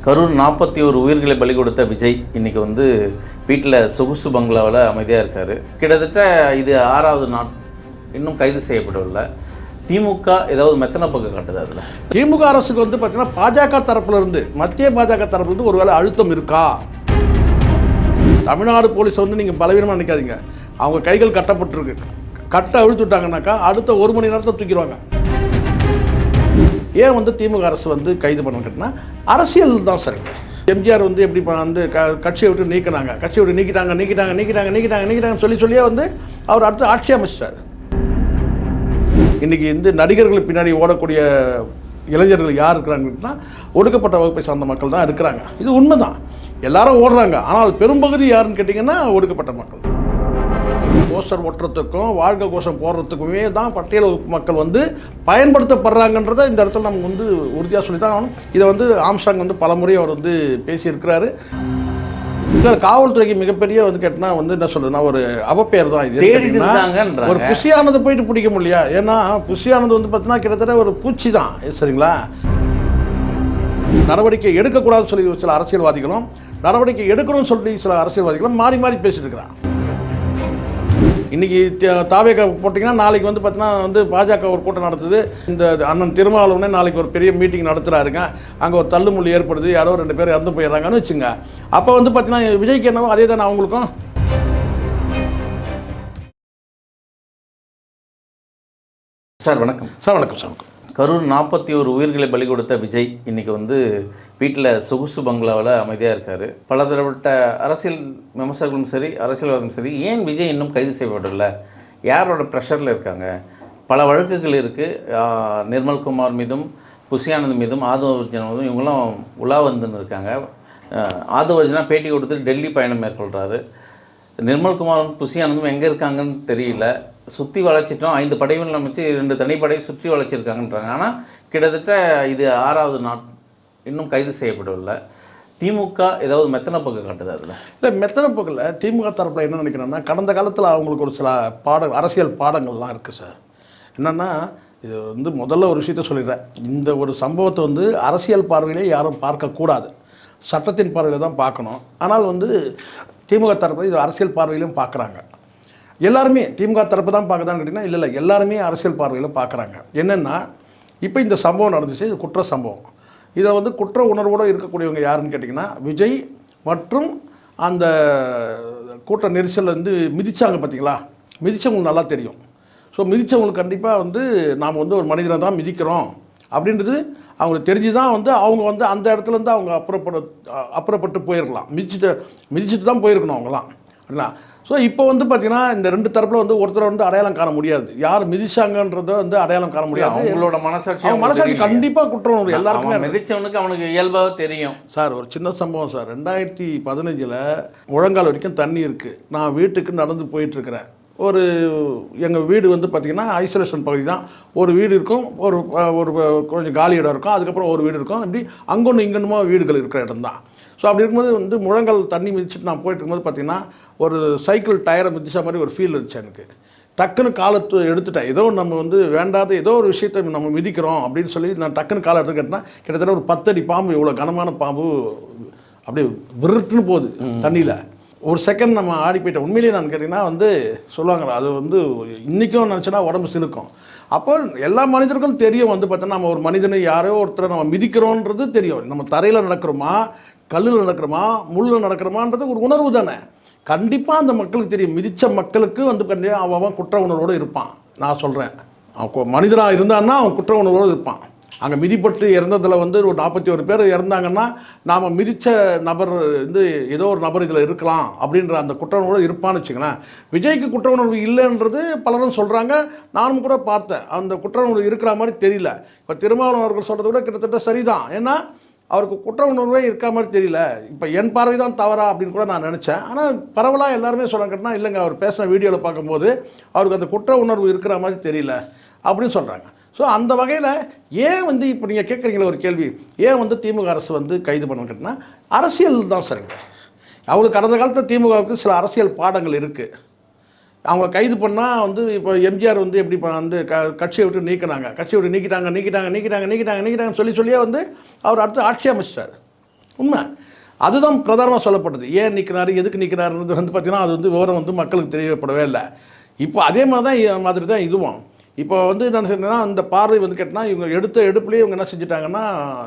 கரூர் 41 உயிர்களை பலி கொடுத்த விஜய் இன்றைக்கி வந்து வீட்டில் சொகுசு பங்களாவில் அமைதியாக இருக்கார். கிட்டத்தட்ட இது 6வது நாள், இன்னும் கைது செய்யப்படவில்லை. திமுக ஏதாவது மெத்தனை பக்கம் காட்டுது. அதில் திமுக அரசுக்கு வந்து பார்த்தீங்கன்னா பாஜக தரப்புலேருந்து, மத்திய பாஜக தரப்புலேருந்து ஒரு வேளை அழுத்தம் இருக்கா? தமிழ்நாடு போலீஸ் வந்து நீங்கள் பலவீனமாக நினைக்காதீங்க. அவங்க கைகள் கட்டப்பட்டிருக்கு. கட்டை அழுத்துட்டாங்கன்னாக்கா அடுத்த 1 மணி நேரத்தை தூக்கிடுவாங்க. ஏன் வந்து திமுக அரசு வந்து கைது பண்ண கேட்டினா அரசியல் தான் சரிங்க. எம்ஜிஆர் வந்து எப்படி வந்து கட்சியை விட்டு நீக்கினாங்க, கட்சியை விட்டு நீக்கிட்டாங்கன்னு சொல்லியே வந்து அவர் அடுத்து ஆட்சி அமைச்சார். இன்றைக்கி இந்த நடிகர்கள் பின்னாடி ஓடக்கூடிய இளைஞர்கள் யார் இருக்கிறாங்கன்னா ஒடுக்கப்பட்ட வகுப்பை சார்ந்த மக்கள் தான் இருக்கிறாங்க. இது உண்மை தான், எல்லாரும் ஓடுறாங்க. ஆனால் பெரும்பகுதி யாருன்னு கேட்டிங்கன்னா ஒடுக்கப்பட்ட மக்கள். கோஷம் ஒட்டுறதுக்கும் வாழ்க்கை கோஷம் போடுறதுக்குமே தான் பட்டியல் வகுப்பு மக்கள் வந்து பயன்படுத்தப்படுறாங்கன்றதை இந்த இடத்துல நம்ம வந்து உறுதியாக சொல்லி தான் ஆகணும். இதை வந்து ஆம்ஸ்ட்ராங் வந்து பலமுறை அவர் வந்து பேசியிருக்கிறாரு. இல்லை, காவல்துறைக்கு மிகப்பெரிய வந்து கேட்டினா வந்து என்ன சொல்றதுன்னா ஒரு அவப்பெயர் தான் இது. ஒரு புசியானதை போயிட்டு பிடிக்க முடியல. ஏன்னா புசியானது வந்து பார்த்தீங்கன்னா கிட்டத்தட்ட ஒரு பூச்சி தான், சரிங்களா? நடவடிக்கை எடுக்கக்கூடாதுன்னு சொல்லி சில அரசியல்வாதிகளும், நடவடிக்கை எடுக்கணும்னு சொல்லி சில அரசியல்வாதிகளும் மாறி மாறி பேசிட்டு இருக்கிறாங்க. இன்றைக்கி தாவேக போட்டிங்கன்னா நாளைக்கு வந்து பார்த்தீங்கன்னா வந்து பாஜக ஒரு கூட்டம் நடத்துது. இந்த அண்ணன் திருமாவளவனே நாளைக்கு ஒரு பெரிய மீட்டிங் நடத்துகிறாருங்க. அங்கே ஒரு தள்ளுமுள்ளி ஏற்படுது, யாரோ 2 பேர் இறந்து போயிடுறாங்கன்னு வச்சுங்க. அப்போ வந்து பார்த்தீங்கன்னா விஜய்க்கு என்னவோ அதே தானே அவங்களுக்கும். சார் வணக்கம். சார் வணக்கம். சார் கரூர் 41 உயிர்களை பலி கொடுத்த விஜய் இன்றைக்கி வந்து வீட்டில் சொகுசு பங்களாவில் அமைதியாக இருக்கார். பலதரப்பட்ட அரசியல் விமர்சகர்களும் சரி, அரசியல்வாதிகளும் சரி, ஏன் விஜய் இன்னும் கைது செய்யப்படவில்லை? யாரோட ப்ரெஷரில் இருக்காங்க? பல வழக்குகள் இருக்குது. நிர்மல்குமார் மீதும், புஷியானந்த் மீதும், ஆதவர்ஜனா மீதும் இவங்களும் உலா வந்துன்னு இருக்காங்க. ஆதவர்ஜனா பேட்டி கொடுத்து டெல்லி பயணம் மேற்கொள்கிறாரு. நிர்மல்குமாரும் புஷியானந்தும் எங்கே இருக்காங்கன்னு தெரியல. சுற்றி வளைச்சிட்டோம், 5 படைகள் அமைச்சு 2 தனிப்படையை சுற்றி வளைச்சிருக்காங்கன்றாங்க. ஆனால் கிட்டத்தட்ட இது 6வது நாள், இன்னும் கைது செய்யப்படவில்லை. திமுக ஏதாவது மெத்தனை பக்கம் காட்டுது. அதில் இல்லை, மெத்தனை பக்கில் திமுக தரப்பில் என்ன நினைக்கிறேன்னா, கடந்த காலத்தில் அவங்களுக்கு ஒரு சில அரசியல் பாடங்கள்லாம் இருக்குது சார். என்னென்னா, இது வந்து முதல்ல ஒரு விஷயத்த சொல்லிடுறேன். இந்த ஒரு சம்பவத்தை வந்து அரசியல் பார்வையிலே யாரும் பார்க்கக்கூடாது, சட்டத்தின் பார்வையில் தான் பார்க்கணும். ஆனால் வந்து திமுக தரப்பில் இது அரசியல் பார்வையிலும் பார்க்குறாங்க. எல்லாருமே திமுக தரப்பு தான் பார்க்குதான்னு கேட்டிங்கன்னா இல்லை, எல்லாருமே அரசியல் பார்வையில் பார்க்குறாங்க. என்னென்னா, இப்போ இந்த சம்பவம் நடந்துச்சு, இது குற்ற சம்பவம். இதை வந்து குற்ற உணர்வோடு இருக்கக்கூடியவங்க யாருன்னு கேட்டிங்கன்னா விஜய் மற்றும் அந்த கூட்ட நெரிசல் வந்து மிதித்தாங்க பார்த்தீங்களா, மிதித்தவங்களுக்கு நல்லா தெரியும். ஸோ மிதித்தவங்களுக்கு கண்டிப்பாக வந்து நாம் வந்து ஒரு மனிதனை தான் மிதிக்கிறோம் அப்படின்றது அவங்களுக்கு தெரிஞ்சு தான் வந்து அவங்க வந்து அந்த இடத்துலேருந்து அவங்க அப்புறப்பட்டு போயிருக்கலாம். மிதிச்சுட்டு தான் போயிருக்கணும் அவங்களாம், அப்படின்னா. ஸோ இப்போ வந்து பார்த்தீங்கன்னா இந்த 2 தரப்பில் வந்து ஒருத்தரை வந்து அடையாளம் காண முடியாது. யார் மிதிச்சாங்கன்றதை வந்து அடையாளம் காண முடியாது. அவங்களோட மனசாட்சி கண்டிப்பாக குற்றம் எல்லாருக்குமே. மிதிச்சவனுக்கு அவனுக்கு இயல்பாக தெரியும். சார் ஒரு சின்ன சம்பவம் சார். 2015 முழங்கால் வரைக்கும் தண்ணி இருக்குது. நான் வீட்டுக்கு நடந்து போயிட்டுருக்கிறேன். ஒரு எங்கள் வீடு வந்து பார்த்திங்கன்னா ஐசோலேஷன் பகுதி தான். ஒரு வீடு இருக்கும், ஒரு கொஞ்சம் காலி இடம் இருக்கும், அதுக்கப்புறம் ஒரு வீடு இருக்கும். இப்படி அங்கொன்று இங்கொன்னுமா வீடுகள் இருக்கிற இடம் தான். ஸோ அப்படி இருக்கும்போது வந்து முழங்கால் தண்ணி மிதிச்சுட்டு நான் போயிட்டு இருக்கும்போது பார்த்திங்கன்னா ஒரு சைக்கிள் டயரை மிதிச்ச மாதிரி ஒரு ஃபீல் இருந்துச்சு எனக்கு. டக்குன்னு காலத்து எடுத்துட்டேன். ஏதோ நம்ம வந்து வேண்டாத ஏதோ ஒரு விஷயத்தை நம்ம மிதிக்கிறோம் அப்படின்னு சொல்லி நான் டக்குன்னு காலை எடுத்து கேட்டேன்னா கிட்டத்தட்ட ஒரு 10 அடி பாம்பு, இவ்வளோ கனமான பாம்பு அப்படியே விருட்டுன்னு போகுது தண்ணியில். ஒரு செகண்ட் நம்ம ஆடி போயிட்டோம். உண்மையிலேயே நான் கேட்டிங்கன்னா வந்து சொல்லுவாங்களா, அது வந்து இன்றைக்கும் நினச்சோன்னா உடம்பு சிலுக்கும். அப்போ எல்லா மனிதர்களுக்கும் தெரியும் வந்து பார்த்தோன்னா நம்ம ஒரு மனிதனை யாரோ ஒருத்தரை நம்ம மிதிக்கிறோன்றது தெரியும். நம்ம தரையில் நடக்கிறோமா, கல்லில் நடக்கிறோமா, முள்ளில் நடக்கிறோமான்றது ஒரு உணர்வு தானே. கண்டிப்பாக அந்த மக்களுக்கு தெரியும். மிதித்த மக்களுக்கு வந்து கண்டிப்பாக அவன் குற்ற உணர்வோடு இருப்பான். நான் சொல்கிறேன், அவன் மனிதனாக இருந்தான்னா அவன் குற்ற உணர்வோடு இருப்பான். அங்கே மிதிப்பட்டு இறந்ததில் வந்து ஒரு 41 பேர் இறந்தாங்கன்னா நாம் மிதித்த நபர் வந்து ஏதோ ஒரு நபர் இதில் இருக்கலாம் அப்படின்ற அந்த குற்ற உணர்வு இருப்பான்னு வச்சுங்களேன். விஜய்க்கு குற்ற உணர்வு இல்லைன்றது பலரும் சொல்கிறாங்க. நானும் கூட பார்த்தேன், அந்த குற்ற உணர்வு இருக்கிற மாதிரி தெரியல. இப்போ திருமாவளவன் அவர்கள் சொல்கிறது கூட கிட்டத்தட்ட சரிதான். ஏன்னா அவருக்கு குற்ற உணர்வே இருக்கா மாதிரி தெரியல. இப்போ என் பார்வை தான் தவறா அப்படின்னு கூட நான் நினச்சேன். ஆனால் பரவலாக எல்லாருமே சொல்ல கேட்டால் இல்லைங்க, அவர் பேசின வீடியோவில் பார்க்கும்போது அவருக்கு அந்த குற்ற உணர்வு இருக்கிற மாதிரி தெரியல அப்படின்னு சொல்கிறாங்க. ஸோ அந்த வகையில் ஏன் வந்து இப்போ நீங்கள் கேட்குறீங்களே ஒரு கேள்வி, ஏன் வந்து திமுக அரசு வந்து கைது பண்ண கேட்டினா அரசியல் தான் சரிங்க. அவங்களுக்கு கடந்த காலத்தில் திமுகவுக்கு சில அரசியல் பாடங்கள் இருக்குது. அவங்க கைது பண்ணால் வந்து இப்போ எம்ஜிஆர் வந்து எப்படி வந்து கட்சியை விட்டு நீக்கினாங்க, கட்சியை விட்டு நீக்கிட்டாங்கன்னு சொல்லியே வந்து அவர் அடுத்து ஆட்சி அமைச்சார். உண்மை. அதுதான் பிரதானமாக சொல்லப்பட்டது. ஏன் நிற்கிறாரு, எதுக்கு நிற்கிறாருன்றது வந்து பார்த்திங்கன்னா அது வந்து விவரம் வந்து மக்களுக்கு தெரியப்படவே இல்லை. இப்போ அதே மாதிரி தான் இதுவும். இப்போ வந்து என்ன சொன்னேன்னா, அந்த பார்வை வந்து கேட்டால் இவங்க எடுத்த எடுப்புலேயே இவங்க என்ன செஞ்சுட்டாங்கன்னா,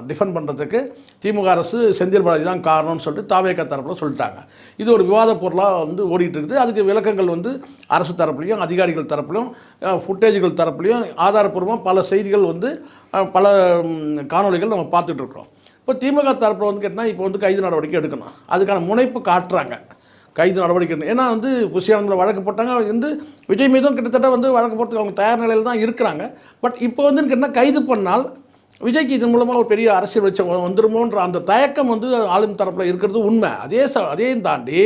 டிஃபெண்ட் பண்ணுறதுக்கு திமுக அரசு செந்தில் பாலாஜி தான் காரணம்னு சொல்லிட்டு தாவேகா தரப்பில் சொல்லிட்டாங்க. இது ஒரு விவாத பொருளாக வந்து ஓடிட்டு இருக்குது. அதுக்கு விளக்கங்கள் வந்து அரசு தரப்புலையும், அதிகாரிகள் தரப்புலையும், ஃபுட்டேஜுகள் தரப்புலையும் ஆதாரப்பூர்வமாக பல செய்திகள் வந்து பல காணொலிகள் நம்ம பார்த்துட்டு இருக்கிறோம். இப்போ திமுக தரப்பில் வந்து கேட்டால் இப்போ வந்து கைது நடவடிக்கை எடுக்கணும். அதுக்கான முனைப்பு காட்டுறாங்க. கைது நடவடிக்கை ஏன்னா வந்து புஷியானத்தில் வழக்கு போட்டாங்க. வந்து விஜய் மீதும் கிட்டத்தட்ட வந்து வழக்கு போட்டு அவங்க தயார் நிலையில் தான் இருக்கிறாங்க. பட் இப்போ வந்து கேட்டால் கைது பண்ணால் விஜய்க்கு இதன் மூலமாக ஒரு பெரிய அரசியல் வச்ச வந்துருமோன்ற அந்த தயக்கம் வந்து ஆளும் தரப்பில் இருக்கிறது உண்மை. அதையும் தாண்டி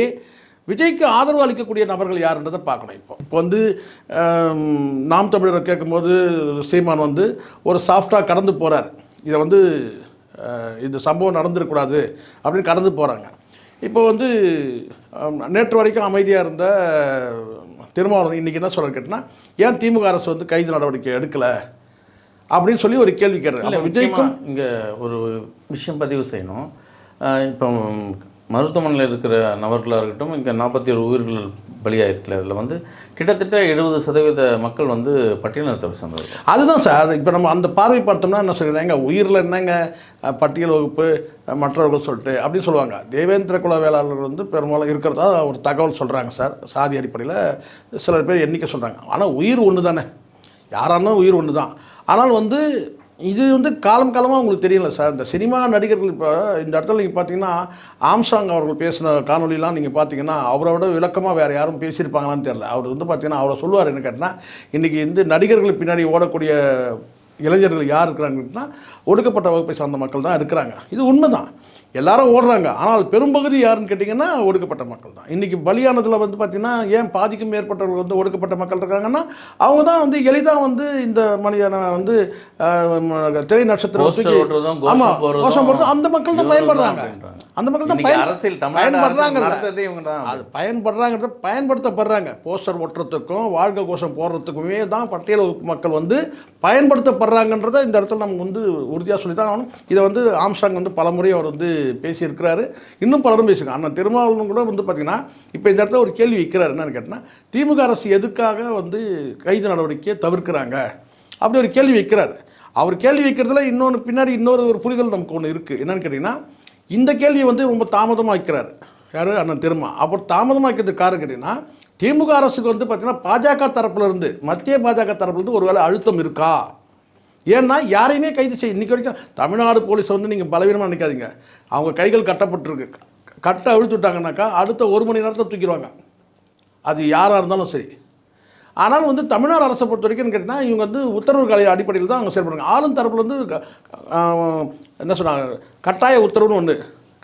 விஜய்க்கு ஆதரவு அளிக்கக்கூடிய நபர்கள் யாருன்றதை பார்க்கணும். இப்போ வந்து நாம் தமிழரை கேட்கும்போது சீமான் வந்து ஒரு சாஃப்டாக கடந்து போகிறார். இதை வந்து இந்த சம்பவம் நடந்துடக்கூடாது அப்படின்னு கடந்து போகிறாங்க. இப்போ வந்து நேற்று வரைக்கும் அமைதியாக இருந்த திருமாவளவன் இன்றைக்கி என்ன சொல்ல கேட்டால் ஏன் திமுக அரசு வந்து கைது நடவடிக்கை எடுக்கலை அப்படின்னு சொல்லி ஒரு கேள்வி கேட்குறாங்க. விஜய்க்கும் இங்கே ஒரு விஷயம் பதிவு செய்யணும். இப்போ மருத்துவமனையில் இருக்கிற நபர்களாக இருக்கட்டும், இங்கே 41 உயிர்கள் பலியாயிருக்குல்ல, அதில் வந்து கிட்டத்தட்ட 70% மக்கள் வந்து பட்டியலினத்தை சேர்ந்தவர்கள். அதுதான் சார். இப்போ நம்ம அந்த பார்வை பார்த்தோம்னா என்ன சொல்கிறாங்க, உயிரில் என்னங்க பட்டியல் வகுப்பு மற்றவர்கள் சொல்லிட்டு அப்படின்னு சொல்லுவாங்க. தேவேந்திர குல வேளாளர்கள் வந்து பெரும்பாலும் இருக்கிறதா ஒரு தகவல் சொல்கிறாங்க சார். சாதி அடிப்படையில் சில பேர் எண்ணிக்கை சொல்கிறாங்க. ஆனால் உயிர் ஒன்று தானே, யாராலும் உயிர் ஒன்று தான். ஆனால் வந்து இது வந்து காலமாக உங்களுக்கு தெரியல சார். இந்த சினிமா நடிகர்கள் இப்போ இந்த இடத்துல நீங்கள் பார்த்தீங்கன்னா ஆம்ஸ்ட்ராங் அவர்கள் பேசின காணொலிலாம் நீங்கள் பார்த்தீங்கன்னா அவரோட விளக்கமாக வேறு யாரும் பேசியிருப்பாங்களான்னு தெரியல. அவர் வந்து பார்த்தீங்கன்னா அவரை சொல்லுவார் என்ன கேட்டால், இன்றைக்கி இந்த நடிகர்கள் பின்னாடி ஓடக்கூடிய இளைஞர்கள் யார் இருக்கிறாங்கன்னா ஒடுக்கப்பட்ட வகுப்பை சார்ந்த மக்கள் தான் இருக்கிறாங்க. இது உண்மை தான். எல்லாரும் ஓடுறாங்க. ஆனால் பெரும்பகுதி யாருன்னு கேட்டிங்கன்னா ஒடுக்கப்பட்ட மக்கள் தான். இன்றைக்கி பலியானதில் வந்து பார்த்திங்கன்னா ஏன் பாதிக்கும் மேற்பட்டவர்கள் வந்து ஒடுக்கப்பட்ட மக்கள் இருக்காங்கன்னா அவங்க தான் வந்து எளிதாக வந்து இந்த மனிதனை வந்து திரை நட்சத்திரம் ஆமாம் கோஷம் போடுறது அந்த மக்கள் தான் பயன்படுறாங்க. அந்த மக்கள் தான் பயன்படுறாங்க. அது பயன்படுத்தப்படுறாங்க. போஸ்டர் ஒட்டுறதுக்கும் வாழ்க்கை கோஷம் போடுறதுக்குமே தான் பட்டியல் மக்கள் வந்து பயன்படுத்தப்படுறாங்கன்றதை இந்த இடத்துல நம்ம வந்து உறுதியாக சொல்லி தான் ஆகணும். இதை வந்து ஆம்ஸ்ட்ராங் வந்து பலமுறை அவர் வந்து பேசியிருக்கிறாரு. இன்னும் பலரும் பேசியிருக்காங்க. ஆனால் திருமாவளவன் கூட வந்து பார்த்திங்கன்னா இப்போ இந்த இடத்துல ஒரு கேள்வி வைக்கிறார். என்னன்னு கேட்டால் திமுக அரசு எதுக்காக வந்து கைது நடவடிக்கையை தவிர்க்கிறாங்க அப்படி ஒரு கேள்வி வைக்கிறார். அவர் கேள்வி வைக்கிறதுல பின்னாடி ஒரு புரிதல் நமக்கு ஒன்று இருக்குது. என்னன்னு கேட்டிங்கன்னா இந்த கேள்வியை வந்து ரொம்ப தாமதமாக வைக்கிறார் யார் அண்ணன் திருமா. அப்போ தாமதமாக வைக்கிறதுக்கு காரணம் கேட்டிங்கன்னா திமுக அரசுக்கு வந்து பார்த்திங்கன்னா பாஜக தரப்புலேருந்து மத்திய பாஜக தரப்புலேருந்து ஒரு வேளை அழுத்தம் இருக்கா. ஏன்னா யாரையுமே கைது செய்ய இன்றைக்கி வரைக்கும் தமிழ்நாடு போலீஸ் வந்து நீங்கள் பலவீனமாக நினைக்காதீங்க. அவங்க கைகள் கட்டப்பட்டுருக்கு. கட்டை அழுத்து விட்டாங்கன்னாக்கா அடுத்த 1 மணி நேரத்தில் தூக்கிடுவாங்க. அது யாராக இருந்தாலும் சரி. ஆனால் வந்து தமிழ்நாடு அரசை பொறுத்த வரைக்கும் கேட்டால் இவங்க வந்து உத்தரவுகளை அடிப்படையில் தான் அவங்க செயல்படுறாங்க. ஆளும் தரப்பில் வந்து என்ன சொன்னாங்க, கட்டாய உத்தரவுன்னு ஒன்று,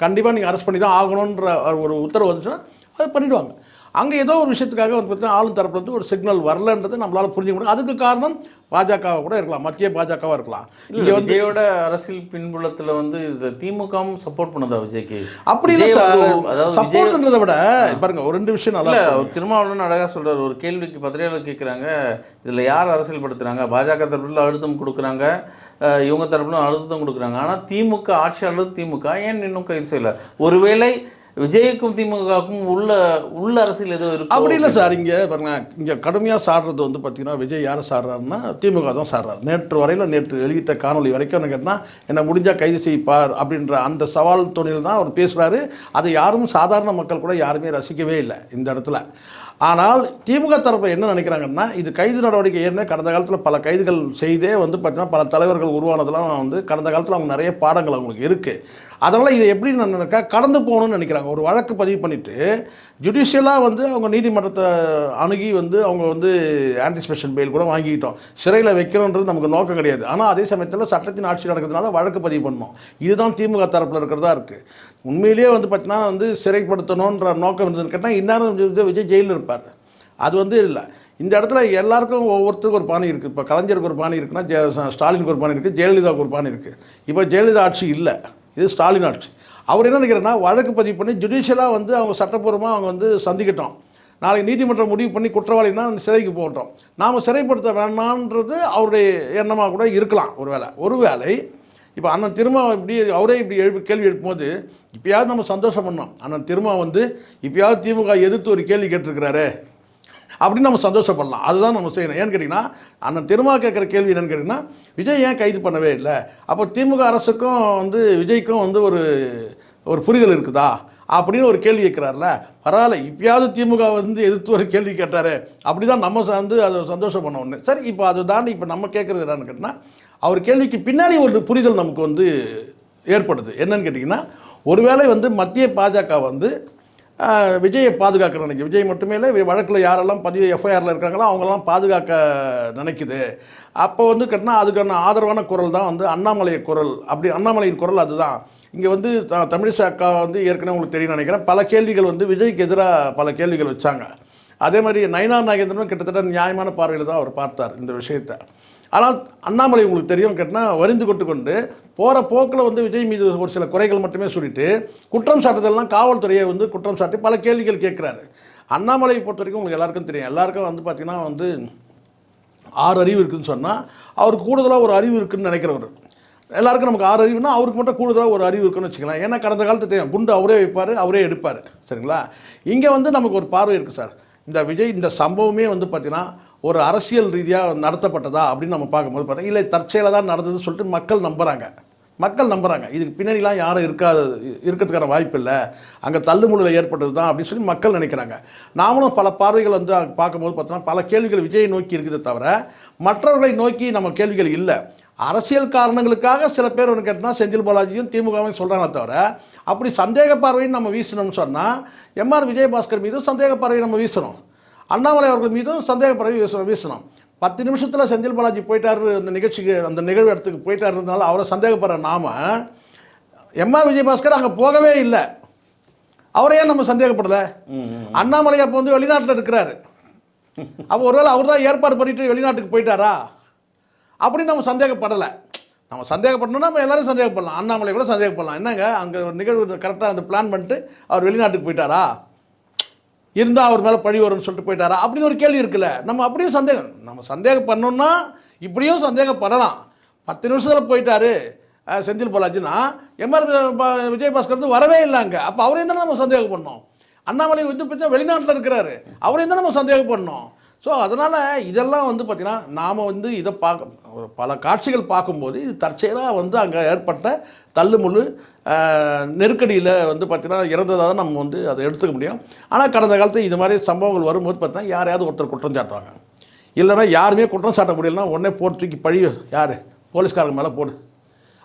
கண்டிப்பாக நீங்கள் அரெஸ்ட் பண்ணி தான் ஆகணுன்ற ஒரு உத்தரவு வந்துச்சுன்னா அதை பண்ணிவிடுவாங்க. அங்கே ஏதோ ஒரு விஷயத்துக்காக வந்து பார்த்தீங்கன்னா ஆளும் தரப்புல இருந்து ஒரு சிக்னல் வரலன்றது நம்மளால் புரிஞ்சுக்க முடியும். அதுக்கு காரணம் பாஜகவாக கூட இருக்கலாம், மத்திய பாஜகவாக இருக்கலாம். இங்கே வந்து விஜயோட அரசியல் பின்புலத்தில் வந்து இது திமுகவும் சப்போர்ட் பண்ணதா விஜய்க்கு? அப்படி இல்லை சார். அதாவது சப்போர்ட்ன்றதை விட பாருங்க ஒரு 2 விஷயம் நல்லா திருமாவளவன் அழகாக சொல்கிறார். ஒரு கேள்விக்கு பத்திரிகையாளர் கேட்குறாங்க, இதில் யார் அரசியல் படுத்துகிறாங்க? பாஜக தரப்பில் அழுத்தம் கொடுக்குறாங்க, இவங்க தரப்பிலும் அழுத்தம் கொடுக்குறாங்க. ஆனால் திமுக ஆட்சியாளர் திமுக ஏன் இன்னும் கைது செய்யலை? ஒருவேளை விஜய்க்கும் திமுகவுக்கும் உள்ள அரசியல் ஏதோ இருக்கு? அப்படி இல்லை சார். இங்கே பாருங்க, இங்கே கடுமையாக சாடுறது வந்து பார்த்தீங்கன்னா விஜய் யாரை சாடுறாருன்னா திமுக தான் சாடுறாரு. நேற்று வெளியிட்ட காணொலி வரைக்கும் என்ன கேட்டால் என்ன முடிஞ்சால் கைது செய்ப்பார் அப்படின்ற அந்த சவால் துணியில் தான் அவர் பேசுகிறாரு. அதை யாரும் சாதாரண மக்கள் கூட யாருமே ரசிக்கவே இல்லை இந்த இடத்துல. ஆனால் திமுக தரப்பு என்ன நினைக்கிறாங்கன்னா இது கைது நடவடிக்கை ஏற்கனவே கடந்த காலத்தில் பல கைதுகள் செய்தே வந்து பார்த்திங்கன்னா பல தலைவர்கள் உருவானதெல்லாம் வந்து கடந்த காலத்தில் அவங்க நிறைய பாடங்கள் அவங்களுக்கு இருக்குது. அதனால் இதை எப்படி நினைக்கா கடந்து போகணும்னு நினைக்கிறாங்க. ஒரு வழக்கு பதிவு பண்ணிவிட்டு ஜுடிஷியலாக வந்து அவங்க நீதிமன்றத்தை அணுகி வந்து அவங்க வந்து ஆன்டிசிபேஷன் பெயில் கூட வாங்கிக்கிட்டோம். சிறையில் வைக்கணுன்றது நமக்கு நோக்கம் கிடையாது. ஆனால் அதே சமயத்தில் சட்டத்தின் ஆட்சி நடக்கிறதுனால வழக்கு பதிவு பண்ணணும். இதுதான் திமுக தரப்பில் இருக்கிறதா இருக்குது. உண்மையிலேயே வந்து பார்த்திங்கன்னா வந்து சிறைப்படுத்தணுன்ற நோக்கம் இருந்ததுன்னு கேட்டால் இந்நேரம் விஜய் ஜெயிலில் இருப்பார். அது வந்து இல்லை. இந்த இடத்துல எல்லாருக்கும் ஒவ்வொருத்தருக்கும் ஒரு பாணி இருக்குது. இப்போ கலைஞருக்கு ஒரு பாணி இருக்குன்னா ஸ்டாலினுக்கு ஒரு பாணி இருக்குது, ஜெயலலிதாவுக்கு ஒரு பாணி இருக்குது. இப்போ ஜெயலலிதா ஆட்சி இல்லை, இது ஸ்டாலின் ஆட்சி. அவர் என்ன நினைக்கிறேன்னா வழக்கு பதிவு பண்ணி ஜுடிஷியலாக வந்து அவங்க சட்டப்பூர்வமாக அவங்க வந்து சந்திக்கட்டும். நாளைக்கு நீதிமன்றம் முடிவு பண்ணி குற்றவாளினா சிறைக்கு போகட்டும். நாம் சிறைப்படுத்த வேணான்றது அவருடைய எண்ணமாக கூட இருக்கலாம். ஒருவேளை இப்போ அண்ணன் திருமா இப்படி அவரே இப்படி கேள்வி எழுப்பும்போது இப்பயாவது நம்ம சந்தோஷம் பண்ணோம். அண்ணன் திருமா வந்து இப்பயாவது திமுக எதிர்த்து ஒரு கேள்வி கேட்டிருக்கிறாரு அப்படின்னு நம்ம சந்தோஷப்படலாம். அதுதான் நம்ம செய்யணும். ஏன்னு கேட்டிங்கன்னா அண்ணன் திருமா கேட்குற கேள்வி என்னன்னு கேட்டிங்கன்னா, விஜய் ஏன் கைது பண்ணவே இல்லை, அப்போ திமுக அரசுக்கும் வந்து விஜய்க்கும் வந்து ஒரு புரிதல் இருக்குதா அப்படின்னு ஒரு கேள்வி கேட்குறாருல. பரவாயில்ல, இப்பயாவது திமுக வந்து எதிர்த்து ஒரு கேள்வி கேட்டார், அப்படி தான் நம்ம வந்து அதை சந்தோஷம் பண்ண ஒன்று. சரி, இப்போ அதை தாண்டி இப்போ நம்ம கேட்குறது என்னன்னு கேட்டிங்கன்னா, அவர் கேள்விக்கு பின்னாடி ஒரு புரிதல் நமக்கு வந்து ஏற்படுது. என்னன்னு கேட்டிங்கன்னா, ஒருவேளை வந்து மத்திய பாஜக வந்து விஜயை பாதுகாக்க நினைக்குது. விஜய் மட்டுமே இல்லை, வழக்கில் யாரெல்லாம் பதிவு எஃப்ஐஆரில் இருக்காங்களோ அவங்கெல்லாம் பாதுகாக்க நினைக்குது. அப்போ வந்து கேட்டினா அதுக்கான ஆதரவான குரல் தான் வந்து அண்ணாமலை குரல். அப்படி அண்ணாமலையின் குரல் அதுதான். இங்கே வந்து தமிழிசை அக்கா வந்து ஏற்கனவே உங்களுக்கு தெரியும் நினைக்கிறேன், பல கேள்விகள் வந்து விஜய்க்கு எதிராக பல கேள்விகள் வச்சாங்க. அதே மாதிரி நயினார் நாகேந்திரனும் கிட்டத்தட்ட நியாயமான பார்வையில் தான் அவர் பார்த்தார் இந்த விஷயத்தை. ஆனால் அண்ணாமலை உங்களுக்கு தெரியும் கேட்டால் வரிந்து கொண்டு போகிற போக்கில் வந்து விஜய் மீது ஒரு சில குறைகள் மட்டுமே சொல்லிட்டு குற்றம் சாட்டுதல்லாம் காவல்துறையை வந்து குற்றம் சாட்டி பல கேள்விகள் கேட்குறாரு. அண்ணாமலையை பொறுத்த வரைக்கும் உங்களுக்கு எல்லாருக்கும் தெரியும், எல்லாருக்கும் வந்து பார்த்திங்கன்னா வந்து 6 அறிவு இருக்குதுன்னு சொன்னால் அவருக்கு கூடுதலாக ஒரு அறிவு இருக்குதுன்னு நினைக்கிறவர். எல்லாருக்கும் நமக்கு 6 அறிவுனா அவருக்கு மட்டும் கூடுதலாக ஒரு அறிவு இருக்குன்னு வச்சுக்கலாம். ஏன்னா கடந்த காலத்து தெரியும், குண்டு அவரே வைப்பார், அவரே எடுப்பார். சரிங்களா? இங்கே வந்து நமக்கு ஒரு பார்வை இருக்குது சார். இந்த விஜய் இந்த சம்பவமே வந்து பார்த்திங்கன்னா ஒரு அரசியல் ரீதியாக நடத்தப்பட்டதா அப்படின்னு நம்ம பார்க்கும்போது பார்த்தா இல்லை, தற்செயலாக தான் நடந்ததுன்னு சொல்லிட்டு மக்கள் நம்புகிறாங்க. இதுக்கு பின்னாடிலாம் யாரும் இருக்கிறதுக்கான வாய்ப்பு இல்லை, அங்கே தள்ளுமுள்ளில் ஏற்பட்டது தான் அப்படின்னு சொல்லி மக்கள் நினைக்கிறாங்க. நாமளும் பல பார்வைகள் வந்து பார்க்கும்போது பார்த்தோன்னா பல கேள்விகள் விஜயை நோக்கி இருக்குதே தவிர மற்றவர்களை நோக்கி நம்ம கேள்விகள் இல்லை. அரசியல் காரணங்களுக்காக சில பேர் ஒன்று கேட்டால் செந்தில் பாலாஜியும் திமுகவும் சொல்கிறாங்களே தவிர அப்படி சந்தேக பார்வையும் நம்ம வீசணும்னு சொன்னால் எம்ஆர் விஜயபாஸ்கர் மீதும் சந்தேக பார்வையை நம்ம வீசணும், அண்ணாமலை அவர்கள் மீதும் சந்தேக பார்வை வீசணும். 10 நிமிஷத்தில் செந்தில் பாலாஜி போயிட்டாரு அந்த நிகழ்ச்சிக்கு, அந்த நிகழ்வு இடத்துக்கு போயிட்டாருனால அவரை சந்தேகப்படுற நாம எம்ஆர் விஜயபாஸ்கர் அங்கே போகவே இல்லை, அவரையே நம்ம சந்தேகப்படலை. அண்ணாமலை அப்போ வந்து வெளிநாட்டில் இருக்கிறாரு, அப்போ ஒருவேளை அவர் தான் ஏற்பாடு பண்ணிட்டு வெளிநாட்டுக்கு போயிட்டாரா அப்படின்னு நம்ம சந்தேகப்படலை. நம்ம சந்தேகப்படணும்னா நம்ம எல்லாரும் சந்தேகப்படலாம், அண்ணாமலை கூட சந்தேகப்படலாம். என்னங்க அங்கே ஒரு நிகழ்வு கரெக்டாக அந்த பிளான் பண்ணிட்டு அவர் வெளிநாட்டுக்கு போயிட்டாரா, இருந்தால் அவர் மேலே பழி வரும்னு சொல்லிட்டு போயிட்டாரா அப்படின்னு ஒரு கேள்வி இருக்குல்ல. நம்ம அப்படியும் நம்ம சந்தேகம் பண்ணோம்னா இப்படியும் சந்தேகப்படலாம். 10 நிமிஷத்தில் போயிட்டாரு செந்தில் பாலாஜினா எம்ஆர் விஜயபாஸ்கர் வந்து வரவே இல்லை அங்கே, அப்போ அவரையும் தானே நம்ம சந்தேகம் பண்ணோம். அண்ணாமலை வந்து பார்த்தா வெளிநாட்டில் இருக்கிறாரு, அவரையும் தான் நம்ம சந்தேகம் பண்ணோம். ஸோ அதனால் இதெல்லாம் வந்து பார்த்திங்கன்னா நாம் வந்து இதை பல காட்சிகள் பார்க்கும்போது இது தற்செயலாக வந்து அங்கே ஏற்பட்ட தள்ளுமுள்ளு நெருக்கடியில் வந்து பார்த்திங்கன்னா இறந்ததாக தான் நம்ம வந்து அதை எடுத்துக்க முடியும். ஆனால் கடந்த காலத்தில் இது மாதிரி சம்பவங்கள் வரும்போது பார்த்தீங்கன்னா யாரையாவது ஒருத்தர் குற்றம் சாட்டுவாங்க, இல்லைனா யாருமே குற்றம் சாட்ட முடியலன்னா உடனே போட்டு தூக்கி பழி யார் போலீஸ்காரங்க மேலே போடு,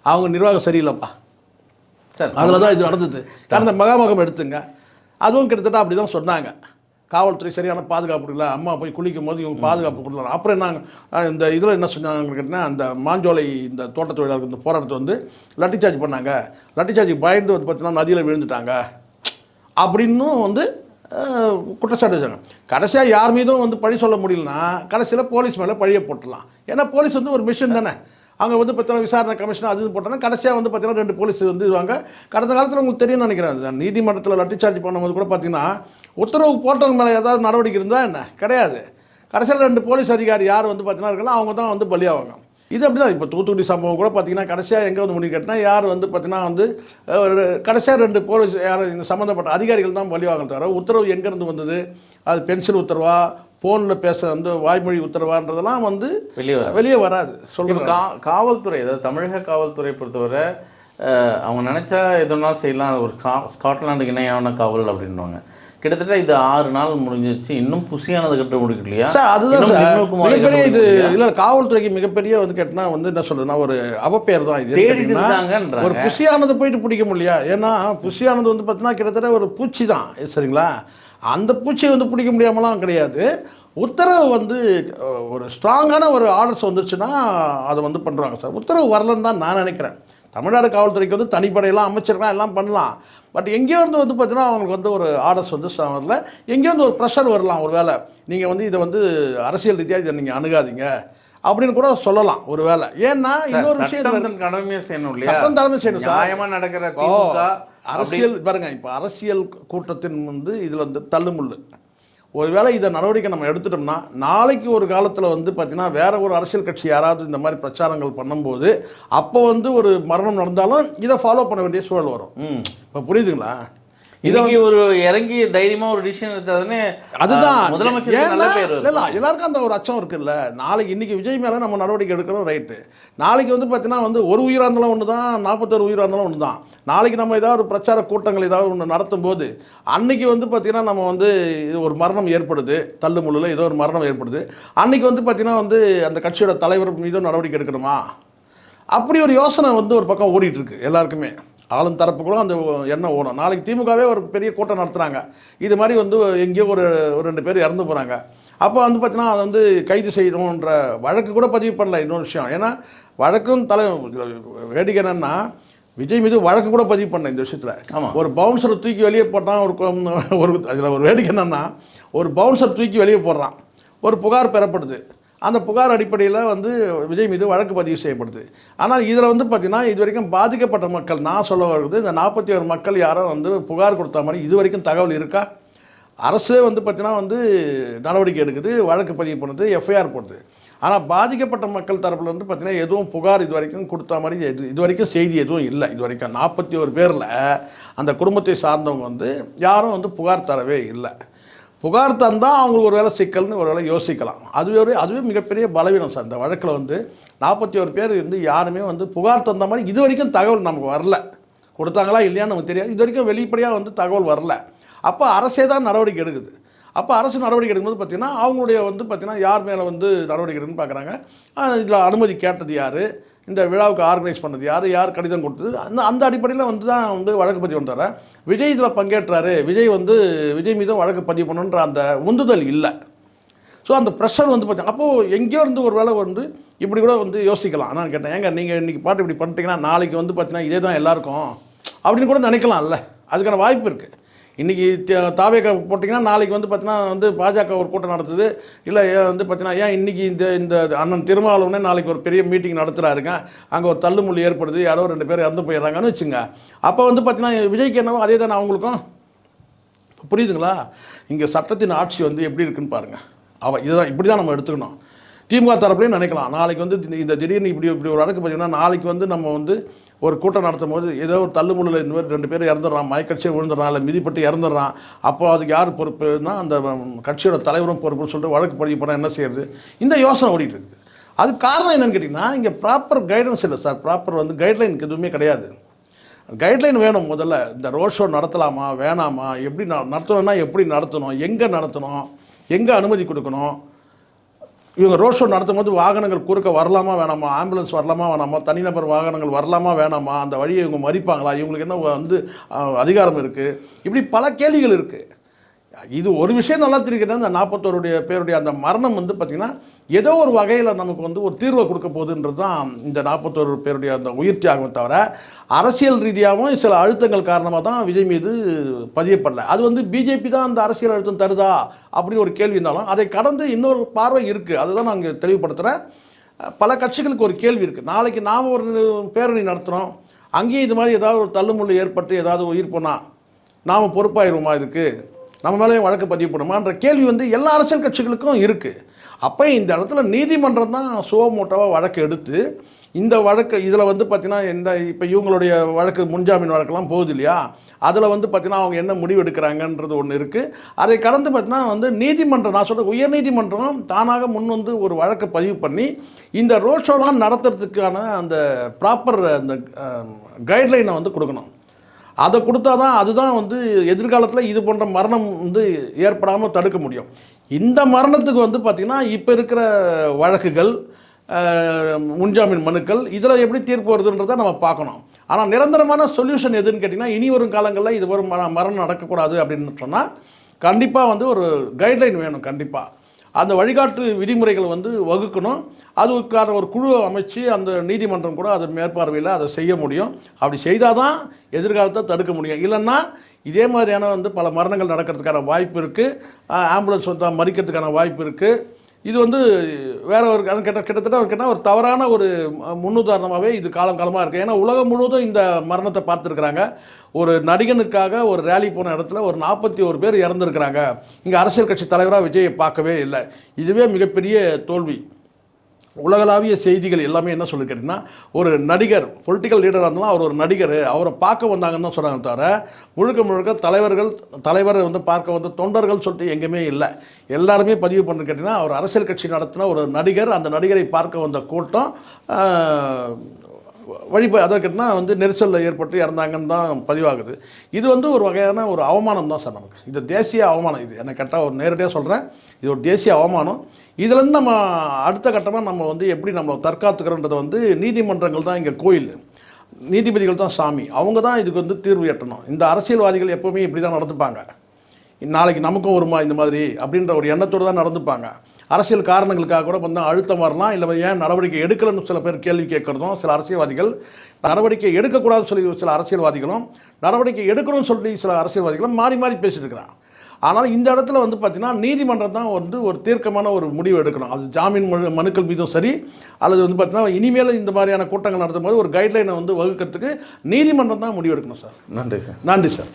அவங்க நிர்வாகம் சரியில்லைப்பா சார், அதில் தான் இது நடந்தது. கடந்த மகாமகம் எடுத்துங்க, அதுவும் கிட்டத்தட்ட அப்படி தான் சொன்னாங்க. காவல்துறை சரியான பாதுகாப்பு கொடுக்கல, அம்மா போய் குளிக்கும் போது இவங்க பாதுகாப்பு கொடுக்கலாம். அப்புறம் என்ன இந்த இதில் என்ன சொன்னாங்கன்னு கேட்டிங்கன்னா, அந்த மாஞ்சோலை இந்த தோட்ட தொழிலாளர்கள் இந்த போராட்டத்தை வந்து லட்டி சார்ஜ் பண்ணாங்க, லட்டி சார்ஜுக்கு பயந்து வந்து பார்த்தீங்கன்னா நதியில் விழுந்துட்டாங்க அப்படின்னும் வந்து குற்றச்சாட்டு வச்சாங்க. கடைசியாக யார் மீதும் வந்து பழி சொல்ல முடியலன்னா கடைசியில் போலீஸ் மேலே பழியை போட்டுடலாம். ஏன்னா போலீஸ் வந்து ஒரு மிஷின் தானே, அங்கே வந்து பார்த்தீங்கன்னா விசாரணை கமிஷன் அது போட்டோன்னா கடைசியாக வந்து பார்த்தீங்கன்னா 2 போலீஸ் வந்து இதுவாங்க. கடந்த காலத்தில் உங்களுக்கு தெரியும்னு நினைக்கிறேன், நீதிமன்றத்தில் லட்டி சார்ஜ் பண்ணும்போது கூட பார்த்தீங்கன்னா உத்தரவு போட்டவங்க மேலே ஏதாவது நடவடிக்கை இருந்தால் என்ன கிடையாது, கடைசியில் 2 போலீஸ் அதிகாரி யார் வந்து பார்த்தீங்கன்னா இருக்கலாம் அவங்க தான் வந்து பலியாவாங்க. இது அப்படி தான். இப்போ தூத்துக்குடி சம்பவம் கூட பார்த்தீங்கன்னா கடைசியாக எங்கே வந்து முடிவு கேட்டால் யார் வந்து பார்த்தீங்கன்னா வந்து கடைசியாக 2 போலீஸ் யார் சம்மந்தப்பட்ட அதிகாரிகள் தான் பலியாவாங்க தவிர உத்தரவு எங்கேருந்து வந்தது, அது பென்சில் உத்தரவா ஃபோனில் பேச வந்து வாய்மொழி உத்தரவான்றதெல்லாம் வந்து வெளியே வராது. சொல்லுங்கள். காவல்துறை, அதாவது தமிழக காவல்துறை பொறுத்தவரை அவங்க நினச்சா எதுனா செய்யலாம், ஒரு ஸ்காட்லாண்டுக்கு இணையான காவல் அப்படின்வாங்க. கிட்டத்தட்ட இது 6 நாள் முடிஞ்சிச்சு, இன்னும் புசியானது கட்ட முடிக்கலையா சார்? அதுதான் சார் மிகப்பெரிய இது. இல்லை, காவல்துறைக்கு மிகப்பெரிய வந்து கேட்டினா வந்து என்ன சொல்றதுன்னா ஒரு அவப்பேர் தான் இது. ஒரு புசியானது போயிட்டு பிடிக்க முடியல. ஏன்னா புசியானது வந்து பார்த்தீங்கன்னா கிட்டத்தட்ட ஒரு பூச்சி தான், சரிங்களா? அந்த பூச்சியை வந்து பிடிக்க முடியாமலாம் கிடையாது. உத்தரவு வந்து ஒரு ஸ்ட்ராங்கான ஒரு ஆர்டர்ஸ் வந்துருச்சுன்னா அதை வந்து பண்ணுறாங்க சார். உத்தரவு வரலன்னு தான் நான் நினைக்கிறேன். தமிழ்நாடு காவல்துறைக்கு வந்து தனிப்படையெல்லாம் அமைச்சிருக்கலாம், எல்லாம் பண்ணலாம். பட் எங்கேயோ வந்து பார்த்தீங்கன்னா அவங்களுக்கு வந்து ஒரு ஆர்டர்ஸ் வந்து வரல, எங்கேயோ வந்து ஒரு ப்ரெஷர் வரலாம். ஒரு வேளை நீங்கள் வந்து இதை வந்து அரசியல் ரீதியாக இதை நீங்கள் அணுகாதீங்க அப்படின்னு கூட சொல்லலாம் ஒரு வேளை. ஏன்னா இன்னொரு விஷயம் கடமையை செய்யணும் இல்லையா, சட்டம் தலைமை செய்யணும். நியாயமா நடக்கிற அரசியல் பாருங்க, இப்போ அரசியல் கூட்டத்தின் வந்து இதில் வந்து தள்ளுமுள்ளு ஒருவேளை இதை நடவடிக்கை நம்ம எடுத்துட்டோம்னா நாளைக்கு ஒரு காலத்தில் வந்து பார்த்திங்கன்னா வேற ஒரு அரசியல் கட்சி யாராவது இந்த மாதிரி பிரச்சாரங்கள் பண்ணும்போது அப்போ வந்து ஒரு மரணம் நடந்தாலும் இதை ஃபாலோ பண்ண வேண்டிய சூழல் வரும். இப்போ புரியுதுங்களா? இதுக்கு ஒரு இறங்கி தைரியமா ஒரு டிசிஷன் எடுத்தாதானே அதுதான் முதலமைச்சர் நல்ல பேர் இல்லை, எல்லாருக்கும் அந்த ஒரு அச்சம் இருக்குல்ல. நாளைக்கு இன்னைக்கு விஜய் மேலே நம்ம நடவடிக்கை எடுக்கிறோம், ரைட்டு. நாளைக்கு வந்து பார்த்தீங்கன்னா வந்து ஒரு உயிராக இருந்தாலும் ஒன்று தான், 41 உயிராக இருந்தாலும் ஒன்று தான். நாளைக்கு நம்ம ஏதாவது ஒரு பிரச்சார கூட்டங்கள் ஏதாவது ஒன்று நடத்தும் போது அன்னைக்கு வந்து பார்த்தீங்கன்னா நம்ம வந்து ஒரு மரணம் ஏற்படுது, தள்ளுமுள்ளில் ஏதோ ஒரு மரணம் ஏற்படுது, அன்னைக்கு வந்து பார்த்தீங்கன்னா வந்து அந்த கட்சியோட தலைவர் மீதும் நடவடிக்கை எடுக்கணுமா? அப்படி ஒரு யோசனை வந்து ஒரு பக்கம் ஓடிட்டு இருக்கு எல்லாருக்குமே. ஆளும் தரப்புக்குள்ள அந்த எண்ணம் ஓடும். நாளைக்கு திமுகவே ஒரு பெரிய கூட்டம் நடத்துகிறாங்க, இது மாதிரி வந்து எங்கேயோ ஒரு 2 பேர் இறந்து போகிறாங்க, அப்போ வந்து பார்த்தீங்கன்னா அதை வந்து கைது செய்யணுன்ற வழக்கு கூட பதிவு பண்ணல. இன்னொரு விஷயம், ஏன்னா வழக்கும் வேடிக்கை என்னன்னா விஜய் மீது வழக்கு கூட பதிவு பண்ணல இந்த விஷயத்தில். ஒரு பவுன்சரை தூக்கி வெளியே போட்டான். ஒரு அதில் ஒரு வேடிக்கை என்னன்னா, ஒரு பவுன்சர் தூக்கி வெளியே போடுறான், ஒரு புகார் பெறப்படுது, அந்த புகார் அடிப்படையில் வந்து விஜய் மீது வழக்கு பதிவு செய்யப்படுது. ஆனால் இதில் வந்து பார்த்திங்கன்னா இது வரைக்கும் பாதிக்கப்பட்ட மக்கள், நான் சொல்ல வருது, இந்த 41 மக்கள் யாரும் வந்து புகார் கொடுத்த மாதிரி இது வரைக்கும் தகவல் இருக்கா? அரசே வந்து பார்த்திங்கன்னா வந்து நடவடிக்கை எடுக்குது, வழக்கு பதிவு பண்ணுது, எஃப்ஐஆர் போடுது. ஆனால் பாதிக்கப்பட்ட மக்கள் தரப்பில் வந்து பார்த்திங்கன்னா எதுவும் புகார் இது வரைக்கும் கொடுத்த மாதிரி இது வரைக்கும் செய்தி எதுவும் இல்லை. இது வரைக்கும் 41 பேரில் அந்த குடும்பத்தை சார்ந்தவங்க வந்து யாரும் வந்து புகார் தரவே இல்லை. புகார் தந்தால் அவங்களுக்கு ஒரு வேளை சிக்கல்னு ஒரு வேளை யோசிக்கலாம். அதுவே மிகப்பெரிய பலவீனம் சார். இந்த வழக்கில் வந்து 41 பேர் இருந்து யாருமே வந்து புகார் தந்த மாதிரி இது வரைக்கும் தகவல் நமக்கு வரல. கொடுத்தாங்களா இல்லையான்னு நமக்கு தெரியாது. இது வரைக்கும் வெளிப்படையாக வந்து தகவல் வரல. அப்போ அரசே தான் நடவடிக்கை எடுக்குது. அப்போ அரசு நடவடிக்கை எடுக்கும்போது பார்த்திங்கன்னா அவங்களுடைய வந்து பார்த்திங்கன்னா யார் மேலே வந்து நடவடிக்கை எடுக்குன்னு பார்க்குறாங்க. இதில் அனுமதி கேட்டது யார், இந்த விழாவுக்கு ஆர்கனைஸ் பண்ணது யார் கடிதம் கொடுத்தது, அந்த அடிப்படையில் வந்து தான் வந்து வழக்கு பதிவு பண்ணுறாரு. விஜய் இதில் பங்கேற்றாரு, விஜய் மீதும் வழக்கு பதிவு பண்ணுன்ற அந்த உந்துதல் இல்லை. ஸோ அந்த ப்ரெஷர் வந்து பார்த்தீங்கன்னா அப்போது எங்கேயோ இருந்து ஒரு வேளை வந்து இப்படி கூட வந்து யோசிக்கலாம். நான் கேட்டேன், ஏங்க நீங்கள் இன்றைக்கி பாட்டு இப்படி பண்ணிட்டீங்கன்னா நாளைக்கு வந்து பார்த்தீங்கன்னா இதே தான் எல்லாருக்கும் அப்படின்னு கூட நினைக்கலாம்ல. அதுக்கான வாய்ப்பு இருக்குது. இன்றைக்கி தாவேக போட்டிங்கன்னா நாளைக்கு வந்து பார்த்தீங்கன்னா வந்து பாஜக ஒரு கூட்டம் நடத்துது, இல்லை வந்து பார்த்தீங்கன்னா ஏன் இன்றைக்கி இந்த அண்ணன் திருமாவளவனே நாளைக்கு ஒரு பெரிய மீட்டிங் நடத்துகிறாருங்க, அங்கே ஒரு தள்ளுமுள்ளு ஏற்படுது, யாரோ 2 பேர் இறந்து போயிடுறாங்கன்னு வச்சுங்க. அப்போ வந்து பார்த்தீங்கன்னா விஜய்க்கு என்னவோ அதே தானே அவங்களுக்கும். புரியுதுங்களா? இங்கே சட்டத்தின் ஆட்சி வந்து எப்படி இருக்குன்னு பாருங்கள். இதுதான் இப்படி தான் நம்ம எடுத்துக்கணும். திமுக தரப்புலையும் நினைக்கலாம், நாளைக்கு வந்து இந்த திடீர்னு இப்படி ஒரு வழக்கு பார்த்தீங்கன்னா நாளைக்கு வந்து நம்ம வந்து ஒரு கூட்டம் நடத்தும் போது ஏதோ ஒரு தள்ளுமுள்ளில் இந்த மாதிரி 2 பேர் இறந்துடுறான், மயக்கட்சியை விழுந்துடுறான், இல்லை மிதிப்பட்டு இறந்துடுறான், அப்போ அதுக்கு யார் பொறுப்புனா அந்த கட்சியோட தலைவரும் பொறுப்புன்னு சொல்லிட்டு வழக்கு பதிவு பண்ணால் என்ன செய்யறது? இந்த யோசனை ஓடிட்டு இருக்குது. அது காரணம் என்னன்னு கேட்டிங்கன்னா இங்கே ப்ராப்பர் கைடன்ஸ் இல்லை சார். ப்ராப்பர் வந்து கைட்லைனுக்கு எதுவுமே கிடையாது. கைட்லைன் வேணும். முதல்ல இந்த ரோட் ஷோ நடத்தலாமா வேணாமா, எப்படி நடத்தணும்னா எப்படி நடத்தணும், எங்கே நடத்தணும், எங்கே அனுமதி கொடுக்கணும், இவங்க ரோட் ஷோ நடத்தும் போது வாகனங்கள் குறுக்க வரலாமா வேணாமா, ஆம்புலன்ஸ் வரலாமா வேணாமா, தனிநபர் வாகனங்கள் வரலாமா வேணாமா, அந்த வழியை இவங்க மறிப்பாங்களா, இவங்களுக்கு என்ன வந்து அதிகாரம் இருக்குது, இப்படி பல கேள்விகள் இருக்குது. இது ஒரு விஷயம் நல்லா தெரிவிக்கிறது, அந்த 41 பேருடைய அந்த மரணம் வந்து பார்த்திங்கன்னா ஏதோ ஒரு வகையில் நமக்கு வந்து ஒரு தீர்வை கொடுக்க போகுதுன்றது தான் இந்த 41 பேருடைய அந்த உயிர் தியாகம். தவிர அரசியல் ரீதியாகவும் சில அழுத்தங்கள் காரணமாக தான் விஜய் மீது பதியப்படல. அது வந்து பிஜேபி தான் அந்த அரசியல் அழுத்தம் தருதா அப்படின்னு ஒரு கேள்வி இருந்தாலும் அதை கடந்து இன்னொரு பார்வை இருக்குது. அதுதான் நான் இங்கே தெளிவுபடுத்துகிறேன். பல கட்சிகளுக்கு ஒரு கேள்வி இருக்குது. நாளைக்கு நாம் ஒரு பேரணி நடத்துகிறோம், அங்கேயும் இது மாதிரி ஏதாவது ஒரு தள்ளுமுள்ளு ஏற்பட்டு ஏதாவது உயிர் போனால் நாம் பொறுப்பாயிருவோமா, இதுக்கு நம்ம மேலேயும் வழக்கு பதிவு பண்ணுமான்ற கேள்வி வந்து எல்லா அரசியல் கட்சிகளுக்கும் இருக்குது. அப்போ இந்த இடத்துல நீதிமன்றம் தான் சுவமோட்டோவாக வழக்கு எடுத்து இந்த வழக்கு இதில் வந்து பார்த்திங்கன்னா இப்போ இவங்களுடைய வழக்கு முன்ஜாமீன் வழக்கெல்லாம் போகுது இல்லையா, அதில் வந்து பார்த்திங்கன்னா அவங்க என்ன முடிவு எடுக்கிறாங்கன்றது ஒன்று இருக்குது. அதை கடந்து பார்த்திங்கன்னா வந்து நீதிமன்றம், நான் சொல்கிற உயர்நீதிமன்றம் தானாக முன் வந்து ஒரு வழக்கை பதிவு பண்ணி இந்த ரோட் ஷோலாம் நடத்துறதுக்கான அந்த ப்ராப்பர் அந்த கைட்லைனை வந்து கொடுக்கணும். அதை கொடுத்தா தான் அதுதான் வந்து எதிர்காலத்தில் இது போன்ற மரணம் வந்து ஏற்படாமல் தடுக்க முடியும். இந்த மரணத்துக்கு வந்து பார்த்திங்கன்னா இப்போ இருக்கிற வழக்குகள், முன்ஜாமீன் மனுக்கள், இதில் எப்படி தீர்ப்பு வருதுன்றதை நம்ம பார்க்கணும். ஆனால் நிரந்தரமான சொல்யூஷன் எதுன்னு கேட்டிங்கன்னா இனி வரும் காலங்களில் இது ஒரு மரணம் நடக்கக்கூடாது அப்படின்னு சொன்னால் கண்டிப்பாக வந்து ஒரு கைட்லைன் வேணும். கண்டிப்பாக அந்த வழிகாட்டு விதிமுறைகள் வந்து வகுக்கணும். அதுக்கான ஒரு குழு அமைச்சு அந்த நீதிமன்றம் கூட அது மேற்பார்வையில் அதை செய்ய முடியும். அப்படி செய்தால் தான் எதிர்காலத்தை தடுக்க முடியும். இல்லைன்னா இதே மாதிரியான வந்து பல மரணங்கள் நடக்கிறதுக்கான வாய்ப்பு இருக்குது. ஆம்புலன்ஸ் வந்து மறிக்கிறதுக்கான வாய்ப்பு இருக்குது. இது வந்து வேற ஒரு கிட்டத்தட்ட ஒரு கேட்டால் ஒரு தவறான ஒரு முன்னுதாரணமாகவே இது காலமாக இருக்குது. ஏன்னா உலகம் முழுவதும் இந்த மரணத்தை பார்த்துருக்குறாங்க. ஒரு நடிகனுக்காக ஒரு ரேலி போன இடத்துல ஒரு 41 பேர் இறந்துருக்கிறாங்க. இங்கே அரசியல் கட்சி தலைவராக விஜயை பார்க்கவே இல்லை. இதுவே மிகப்பெரிய தோல்வி. உலகளாவிய செய்திகள் எல்லாமே என்ன சொல்லி கேட்டிங்கன்னா, ஒரு நடிகர் பொலிட்டிக்கல் லீடராக இருந்தாலும் அவர் ஒரு நடிகர், அவரை பார்க்க வந்தாங்கன்னு தான் சொல்கிறாங்க தவிர முழுக்க தலைவரை வந்து பார்க்க வந்து தொண்டர்கள் சொல்லிட்டு எங்கேயுமே இல்லை. எல்லாருமே பதிவு பண்ணு கேட்டிங்கன்னா, அவர் அரசியல் கட்சி நடத்தின ஒரு நடிகர், அந்த நடிகரை பார்க்க வந்த கூட்டம் அதை கேட்டால் வந்து நெரிசலில் ஏற்பட்டு இறந்தாங்கன்னு தான் பதிவாகுது. இது வந்து ஒரு வகையான ஒரு அவமானம் தான் சார் நமக்கு. இது தேசிய அவமானம். இது என்னை கேட்டால் ஒரு நேரடியாக சொல்கிறேன், இது ஒரு தேசிய அவமானம். இதுலேருந்து நம்ம அடுத்த கட்டமாக நம்ம வந்து எப்படி நம்ம தற்காத்துக்கிறோன்றதை வந்து நீதிமன்றங்கள் தான் இங்கே கோயில், நீதிபதிகள் தான் சாமி. அவங்க தான் இதுக்கு வந்து தீர்வு எட்டணும். இந்த அரசியல்வாதிகள் எப்போவுமே இப்படி தான் நடந்துப்பாங்க. நாளைக்கு நமக்கும் வருமா இந்த மாதிரி அப்படின்ற ஒரு எண்ணத்தோடு தான் நடந்துப்பாங்க. அரசியல் காரணங்களுக்காக கூட வந்து அழுத்தம் வரலாம், இல்லை ஏன் நடவடிக்கை எடுக்கலன்னு சில பேர் கேள்வி கேட்குறதும், சில அரசியல்வாதிகள் நடவடிக்கை எடுக்கக்கூடாதுன்னு சொல்லி சில அரசியல்வாதிகளும், நடவடிக்கை எடுக்கணும்னு சொல்லி சில அரசியல்வாதிகளும் மாறி மாறி பேசிட்டு இருக்கிறாங்க. ஆனால் இந்த இடத்துல வந்து பார்த்திங்கன்னா நீதிமன்றம் தான் வந்து ஒரு தீர்க்கமான ஒரு முடிவு எடுக்கணும். அது ஜாமீன் மனுக்கள் மீதும் சரி, அல்லது வந்து பார்த்திங்கன்னா இனிமேல் இந்த மாதிரியான கூட்டங்கள் நடத்தும் போது ஒரு கைட்லைனை வந்து வகுக்கிறதுக்கு நீதிமன்றம் தான் முடிவு எடுக்கணும் சார். நன்றி சார். நன்றி சார்.